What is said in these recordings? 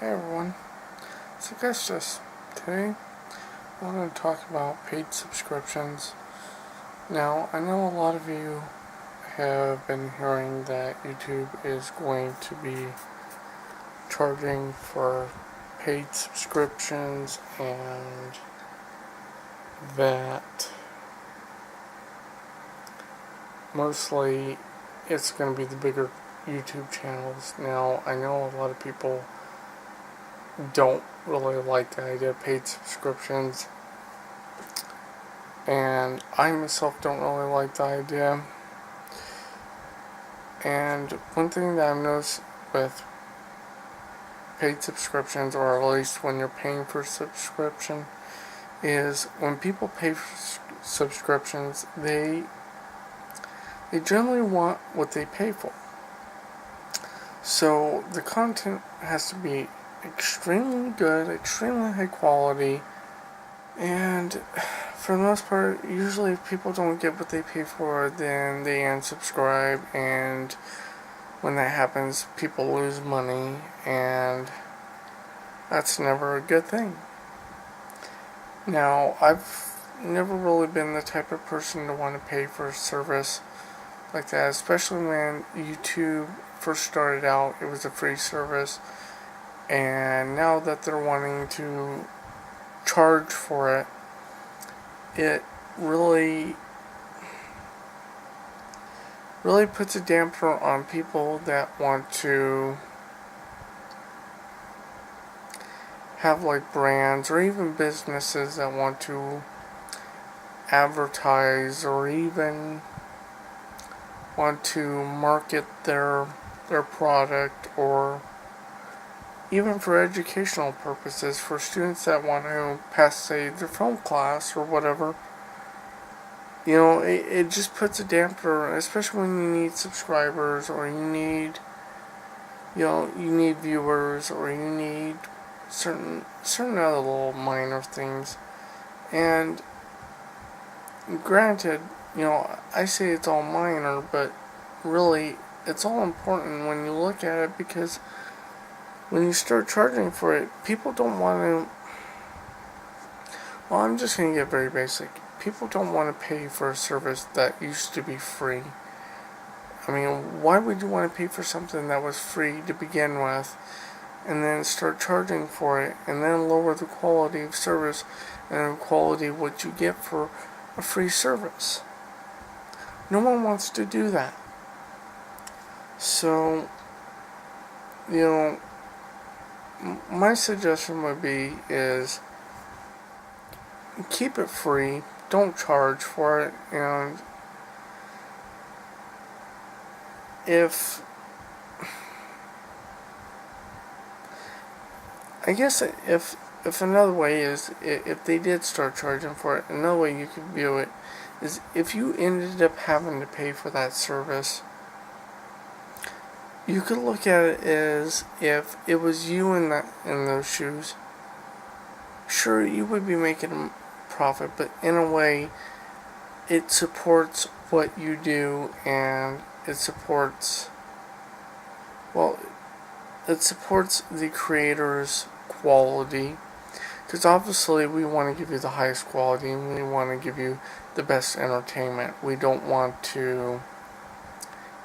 Hey everyone, so guess this. Today I want to talk about paid subscriptions. Now, I know a lot of you have been hearing that YouTube is going to be charging for paid subscriptions and that mostly it's going to be the bigger YouTube channels. Now, I know a lot of people don't really like the idea of paid subscriptions, and I myself don't really like the idea. And one thing that I've noticed with paid subscriptions, or at least when you're paying for a subscription, is when people pay for subscriptions, they generally want what they pay for. So the content has to be extremely good, extremely high quality, and for the most part, usually if people don't get what they pay for, then they unsubscribe, and when that happens, people lose money, and that's never a good thing. Now, I've never really been the type of person to want to pay for a service like that, especially when YouTube first started out. It was a free service, and now that they're wanting to charge for it, it really puts a damper on people that want to have like brands or even businesses that want to advertise or even want to market their product, or even for educational purposes, for students that want to pass, say, their film class or whatever. You know, it just puts a damper, especially when you need subscribers, or you need viewers, or you need certain other little minor things. And granted, I say it's all minor, but really, it's all important when you look at it, because when you start charging for it, people don't want to. Well, I'm just going to get very basic. People don't want to pay for a service that used to be free. I mean, why would you want to pay for something that was free to begin with, and then start charging for it, and then lower the quality of service and the quality of what you get for a free service? No one wants to do that. So, my suggestion would be is keep it free. Don't charge for it. And if another way is, if they did start charging for it, another way you could view it is, if you ended up having to pay for that service, you could look at it as, if it was you in those shoes, sure, you would be making a profit, but in a way, it supports what you do, and it supports the creator's quality, because obviously we want to give you the highest quality, and we want to give you the best entertainment. We don't want to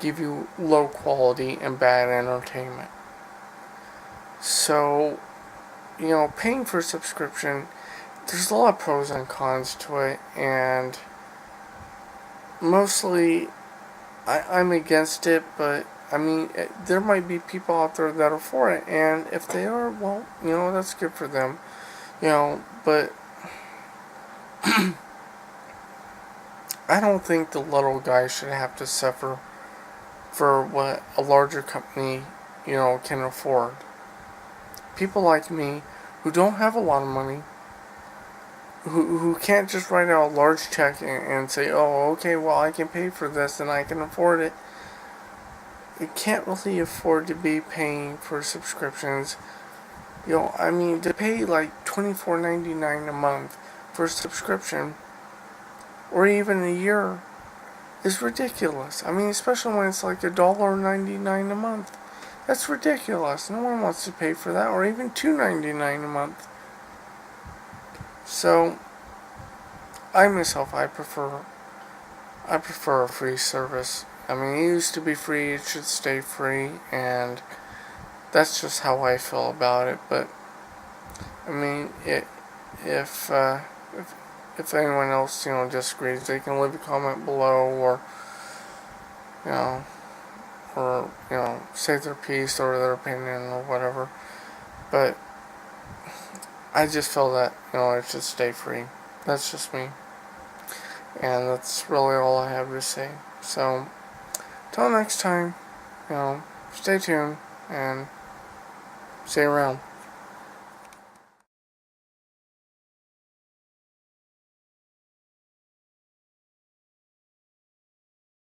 give you low quality and bad entertainment. So, paying for a subscription, there's a lot of pros and cons to it, and mostly I'm against it, but I mean, there might be people out there that are for it, and if they are, well, that's good for them, but I don't think the little guy should have to suffer for what a larger company, can afford. People like me, who don't have a lot of money, who can't just write out a large check and say, oh, okay, well, I can pay for this and I can afford it. You can't really afford to be paying for subscriptions. To pay like $24.99 a month for a subscription, or even a year, is ridiculous. I mean, especially when it's like $1.99 a month. That's ridiculous. No one wants to pay for that, or even $2.99 a month. So, I myself, I prefer a free service. I mean, it used to be free, it should stay free, and that's just how I feel about it. But I mean, if uh, if anyone else disagrees, they can leave a comment below, or you know, say their piece or their opinion or whatever. But I just feel that it should stay free. That's just me, and that's really all I have to say. So, till next time, stay tuned and stay around.